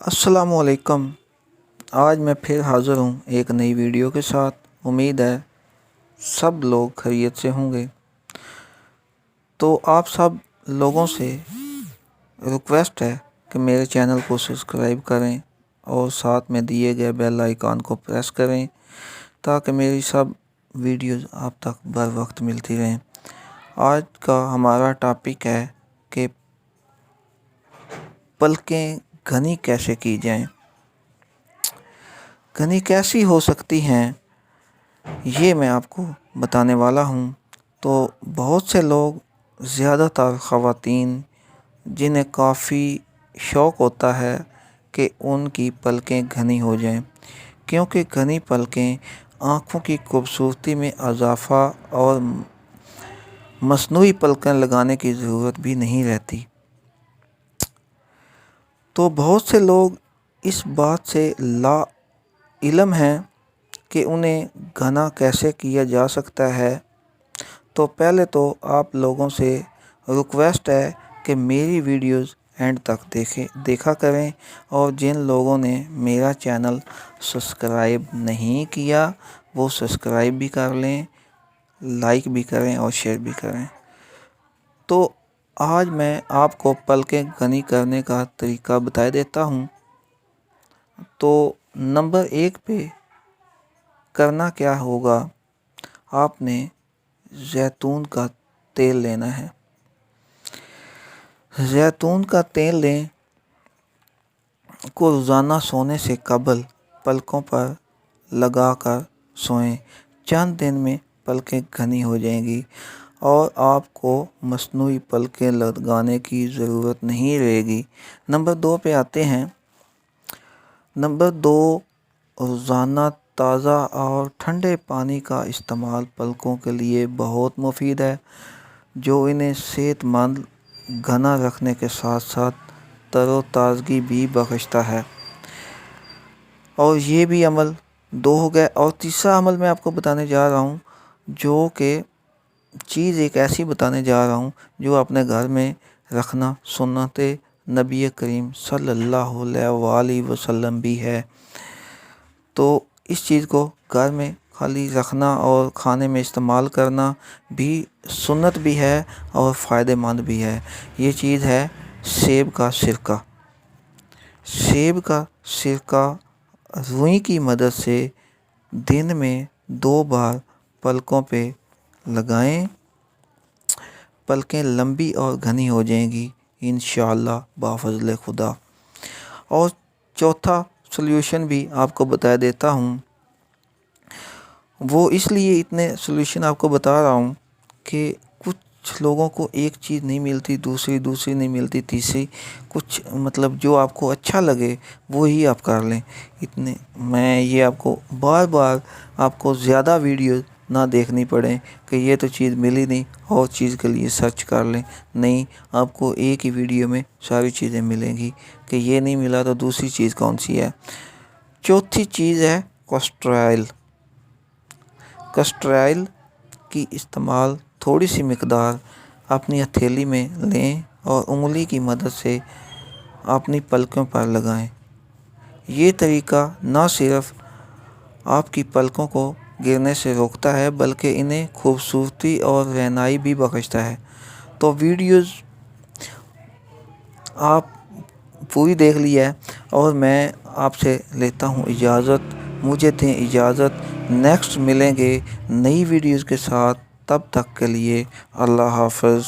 अस्सलाम वालेकुम। आज मैं फिर हाज़िर हूँ एक नई वीडियो के साथ। उम्मीद है सब लोग खैरियत से होंगे। तो आप सब लोगों से रिक्वेस्ट है कि मेरे चैनल को सब्सक्राइब करें और साथ में दिए गए बेल आइकन को प्रेस करें ताकि मेरी सब वीडियोस आप तक बर वक्त मिलती रहें। आज का हमारा टॉपिक है कि पलकें घनी कैसे की जाएं। घनी कैसी हो सकती हैं ये मैं आपको बताने वाला हूँ। तो बहुत से लोग, ज़्यादातर ख़वातीन, जिन्हें काफ़ी शौक़ होता है कि उनकी पलकें घनी हो जाएं, क्योंकि घनी पलकें आँखों की खूबसूरती में इजाफ़ा और मसनूई पलकें लगाने की ज़रूरत भी नहीं रहती। तो बहुत से लोग इस बात से ला इल्म हैं कि उन्हें घना कैसे किया जा सकता है। तो पहले तो आप लोगों से रिक्वेस्ट है कि मेरी वीडियोस एंड तक देखा करें, और जिन लोगों ने मेरा चैनल सब्सक्राइब नहीं किया वो सब्सक्राइब भी कर लें, लाइक भी करें और शेयर भी करें। तो आज मैं आपको पलकें घनी करने का तरीका बता देता हूँ। तो नंबर 1 पे करना क्या होगा, आपने जैतून का तेल लेना है। जैतून का तेल लें को रोज़ाना सोने से कबल पलकों पर लगाकर सोएं। चंद दिन में पलकें घनी हो जाएंगी और आपको मसनूई पलकें लगाने की ज़रूरत नहीं रहेगी। नंबर 2 पे आते हैं। नंबर 2, रोज़ाना ताज़ा और ठंडे पानी का इस्तेमाल पलकों के लिए बहुत मुफीद है, जो इन्हें सेहतमंद घना रखने के साथ साथ तरोताज़गी भी बख्शता है। और ये भी अमल 2 हो गए। और तीसरा अमल मैं आपको बताने जा रहा हूँ, जो कि चीज़ एक ऐसी बताने जा रहा हूँ जो अपने घर में रखना सुन्नत नबी करीम सल्लल्लाहु अलैहि वसल्लम भी है। तो इस चीज़ को घर में खाली रखना और खाने में इस्तेमाल करना भी सुन्नत भी है और फ़ायदेमंद भी है। ये चीज़ है सेब का सिरका। सेब का सिरका रुई की मदद से दिन में 2 बार पलकों पे लगाएं। पलकें लंबी और घनी हो जाएंगी इंशाअल्लाह बाफ़ज़ल खुदा। और चौथा सॉल्यूशन भी आपको बता देता हूँ। वो इसलिए इतने सॉल्यूशन आपको बता रहा हूँ कि कुछ लोगों को एक चीज़ नहीं मिलती, दूसरी नहीं मिलती, तीसरी कुछ, मतलब जो आपको अच्छा लगे वो ही आप कर लें। इतने मैं ये आपको बार बार आपको ज़्यादा वीडियो ना देखनी पड़े कि ये तो चीज़ मिली नहीं और चीज़ के लिए सर्च कर लें। नहीं, आपको एक ही वीडियो में सारी चीज़ें मिलेंगी कि ये नहीं मिला तो दूसरी चीज़ कौन सी है। चौथी चीज़ है कैस्टर ऑयल। कैस्टर ऑयल की इस्तेमाल थोड़ी सी मिकदार अपनी हथेली में लें और उंगली की मदद से अपनी पलकों पर लगाएं। ये तरीका ना सिर्फ आपकी पलकों को गिरने से रोकता है बल्कि इन्हें खूबसूरती और रहनाई भी बख्शता है। तो वीडियोस आप पूरी देख लिया है और मैं आपसे लेता हूँ इजाज़त। मुझे दें इजाज़त। नेक्स्ट मिलेंगे नई वीडियोस के साथ। तब तक के लिए अल्लाह हाफ़िज़।